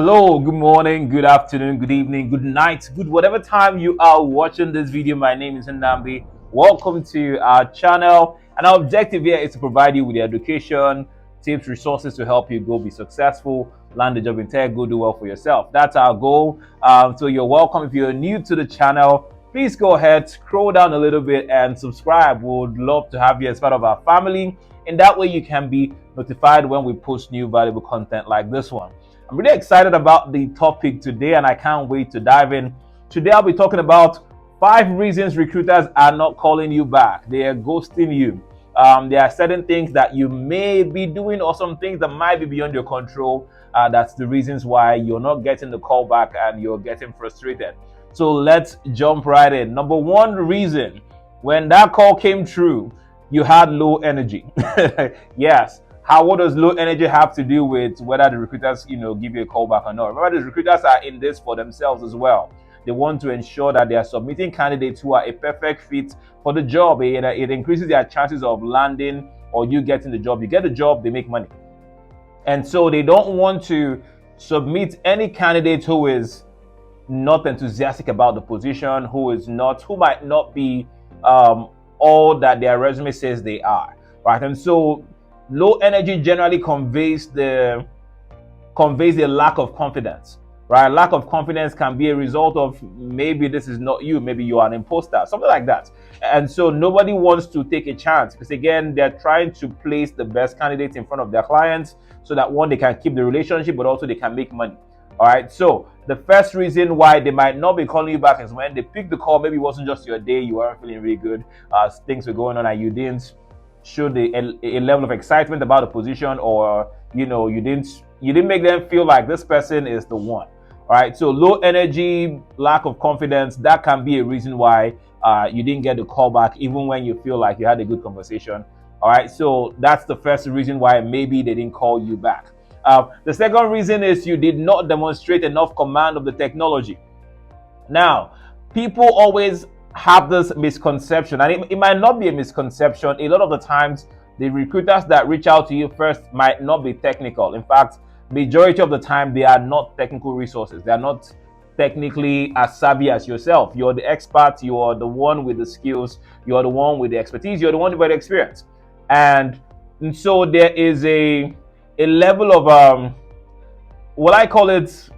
Hello, good morning, good afternoon, good evening, good night, good whatever time you are watching this video. My name is Ndambi. Welcome to our channel. And our objective here is to provide you with the education, tips, resources to help you go be successful, land a job in tech, go do well for yourself. That's our goal. So you're welcome. If you're new to the channel, please go ahead, scroll down a little bit and subscribe. We would love to have you as part of our family. And that way you can be notified when we post new valuable content like this one. I'm really excited about the topic today and I can't wait to dive in. Today I'll be talking about 5 reasons recruiters are not calling you back. They are ghosting you. There are certain things that you may be doing or some things that might be beyond your control. That's the reasons why you're not getting the call back and you're getting frustrated. So let's jump right in. Number 1 reason, when that call came through, you had low energy. Yes. What does low energy have to do with whether the recruiters, give you a call back or not? Remember, the recruiters are in this for themselves as well. They want to ensure that they are submitting candidates who are a perfect fit for the job. It increases their chances of landing or you getting the job. You get the job, they make money. And so they don't want to submit any candidate who is not enthusiastic about the position, who might not be all that their resume says they are, right? And so low energy generally conveys the lack of confidence, right? Lack of confidence can be a result of maybe this is not you, maybe you are an imposter, something like that. And so nobody wants to take a chance because again, they're trying to place the best candidates in front of their clients so that one, they can keep the relationship, but also they can make money. All right. So the first reason why they might not be calling you back is when they pick the call. Maybe it wasn't just your day, you weren't feeling really good, things were going on and you didn't show a level of excitement about the position, or you didn't make them feel like this person is the one. All right. So low energy, lack of confidence, that can be a reason why you didn't get the call back, even when you feel like you had a good conversation. All right. So that's the first reason why maybe they didn't call you back. The second reason is you did not demonstrate enough command of the technology. Now, people always have this misconception, and it might not be a misconception. A lot of the times, the recruiters that reach out to you first might not be technical. In fact, majority of the time, they are not technical resources. They are not technically as savvy as yourself. You're the expert. You are the one with the skills. You are the one with the expertise. You're the one with the experience. And so there is a level of what I call it,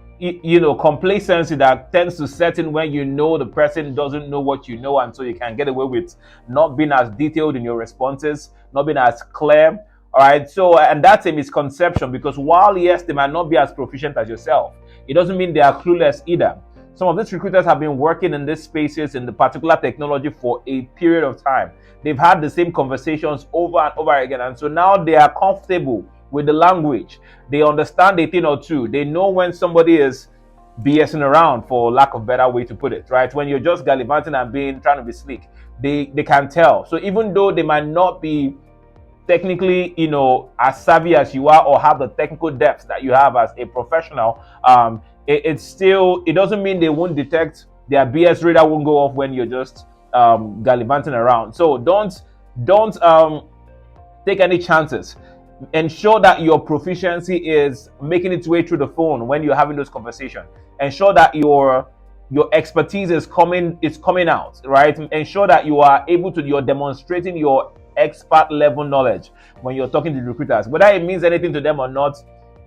complacency that tends to set in when the person doesn't know what you know, and so you can get away with not being as detailed in your responses, not being as clear. All right. So, and that's a misconception, because while yes, they might not be as proficient as yourself, it doesn't mean they are clueless either. Some of these recruiters have been working in these spaces in the particular technology for a period of time. They've had the same conversations over and over again, and so now they are comfortable with the language. They understand a thing or two. They know when somebody is BSing around, for lack of better way to put it, right? When you're just gallivanting and trying to be slick, they can tell. So even though they might not be technically, as savvy as you are or have the technical depth that you have as a professional, it doesn't mean they won't detect. Their BS radar won't go off when you're just gallivanting around. So don't take any chances. Ensure that your proficiency is making its way through the phone when you're having those conversations. Ensure that your expertise is coming out, right? Ensure that you're demonstrating your expert level knowledge when you're talking to recruiters. Whether it means anything to them or not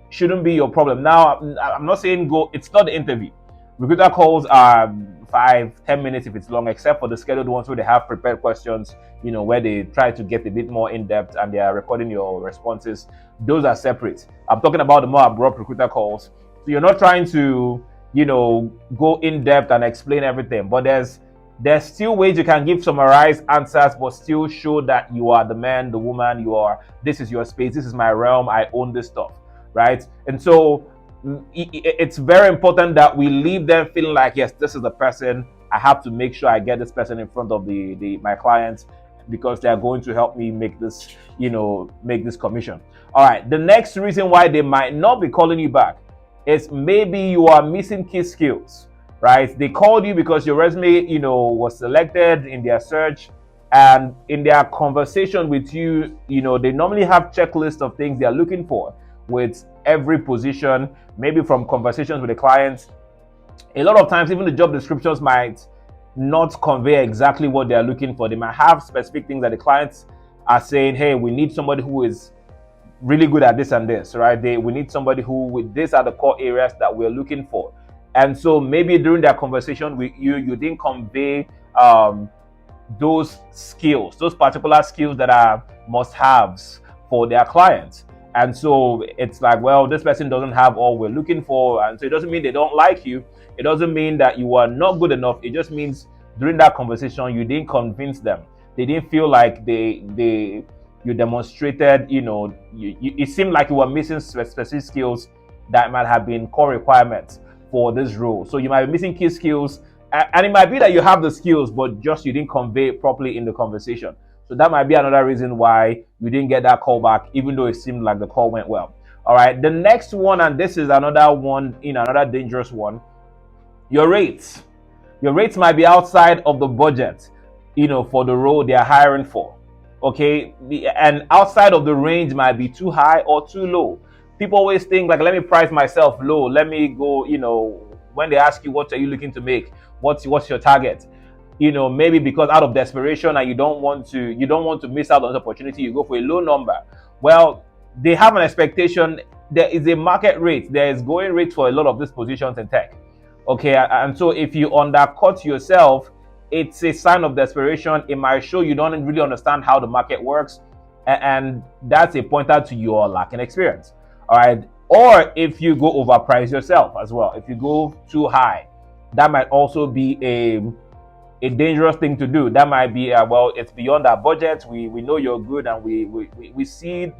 shouldn't be your problem. Now, I'm not saying it's not the interview. Recruiter calls are 5-10 minutes if it's long, except for the scheduled ones where they have prepared questions, where they try to get a bit more in depth and they are recording your responses. Those are separate. I'm talking about the more abrupt recruiter calls. So you're not trying to, go in depth and explain everything, but there's still ways you can give summarized answers, but still show that you are the man, the woman, this is your space, this is my realm, I own this stuff, right? And so it's very important that we leave them feeling like, yes, this is the person. I have to make sure I get this person in front of my clients, because they are going to help me make this commission. All right. The next reason why they might not be calling you back is maybe you are missing key skills, right? They called you because your resume, was selected in their search, and in their conversation with you, they normally have checklists of things they are looking for, with every position, maybe from conversations with the clients. A lot of times, even the job descriptions might not convey exactly what they are looking for. They might have specific things that the clients are saying, hey, we need somebody who is really good at this and this, right? We need somebody who, with these are the core areas that we're looking for. And so maybe during that conversation with you, you didn't convey those skills, those particular skills that are must-haves for their clients. And so it's like, well, this person doesn't have all we're looking for. And so it doesn't mean they don't like you. It doesn't mean that you are not good enough. It just means during that conversation, you didn't convince them. They didn't feel like you demonstrated, it seemed like you were missing specific skills that might have been core requirements for this role. So you might be missing key skills, and it might be that you have the skills, but just you didn't convey it properly in the conversation. So that might be another reason why you didn't get that call back, even though it seemed like the call went well. All right, the next one, and this is another one, another dangerous one, your rates. Your rates might be outside of the budget, for the role they are hiring for. Okay, and outside of the range might be too high or too low. People always think like, let me price myself low. Let me go, when they ask you what are you looking to make, what's your target, maybe because out of desperation and you don't want to miss out on the opportunity, you go for a low number. Well, they have an expectation. There is a market rate. There is going rate for a lot of these positions in tech. Okay, and so if you undercut yourself, it's a sign of desperation. It might show you don't really understand how the market works, and that's a pointer to your lack in experience. All right, or if you go overprice yourself as well, if you go too high, that might also be a dangerous thing to do. That might be well, it's beyond our budget. We know you're good, and we see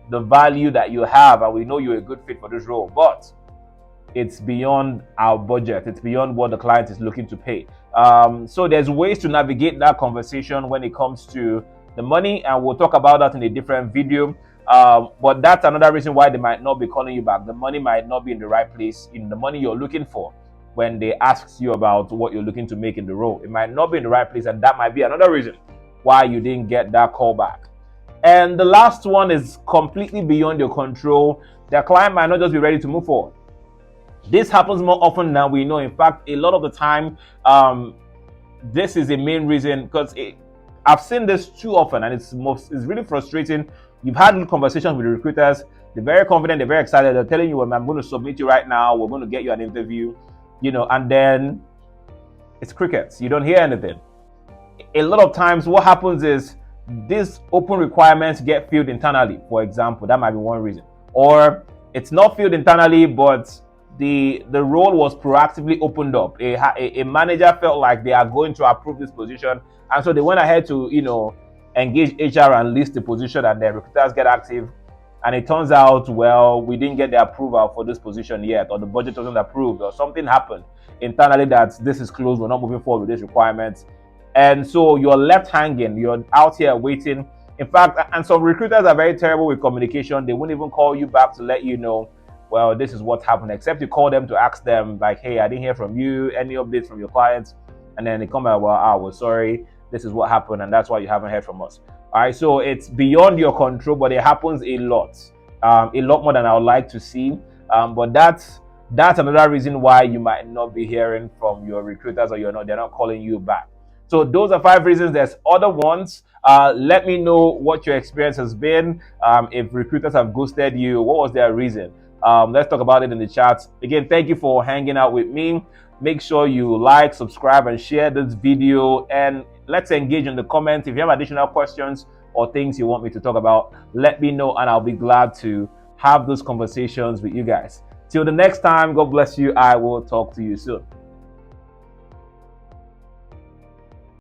the value that you have, and we know you're a good fit for this role, but it's beyond our budget. It's beyond what the client is looking to pay. So there's ways to navigate that conversation when it comes to the money, and we'll talk about that in a different video. But that's another reason why they might not be calling you back. The money might not be in the right place, in the money you're looking for. When they ask you about what you're looking to make in the role, it might not be in the right place, and that might be another reason why you didn't get that call back. And the last one is completely beyond your control. The client might not just be ready to move forward. This happens more often than we know. In fact, a lot of the time, this is the main reason, because I've seen this too often, and it's really frustrating. You've had conversations with the recruiters. They're very confident. They're very excited. They're telling you, well, I'm going to submit you right now. We're going to get you an interview, and then it's crickets. You don't hear anything. A lot of times what happens is these open requirements get filled internally, for example. That might be one reason. Or it's not filled internally, but the role was proactively opened up. A manager felt like they are going to approve this position, and so they went ahead to engage HR and list the position, and the recruiters get active, and it turns out, well, we didn't get the approval for this position yet, or the budget wasn't approved, or something happened internally that this is closed, we're not moving forward with these requirements, and so you're left hanging. You're out here waiting. In fact, and some recruiters are very terrible with communication. They won't even call you back to let you know, well, this is what happened, except you call them to ask them, like, hey, I didn't hear from you, any updates from your clients? And then they come out, well, we're sorry, this is what happened, and that's why you haven't heard from us. All right, so it's beyond your control, but it happens a lot more than I would like to see. But that's another reason why you might not be hearing from your recruiters, or they're not calling you back. So those are 5 reasons. There's other ones. Let me know what your experience has been. If recruiters have ghosted you, what was their reason? Let's talk about it in the chat. Again, thank you for hanging out with me. Make sure you like, subscribe, and share this video. And let's engage in the comments. If you have additional questions or things you want me to talk about, let me know, and I'll be glad to have those conversations with you guys. Till the next time, God bless you. I will talk to you soon.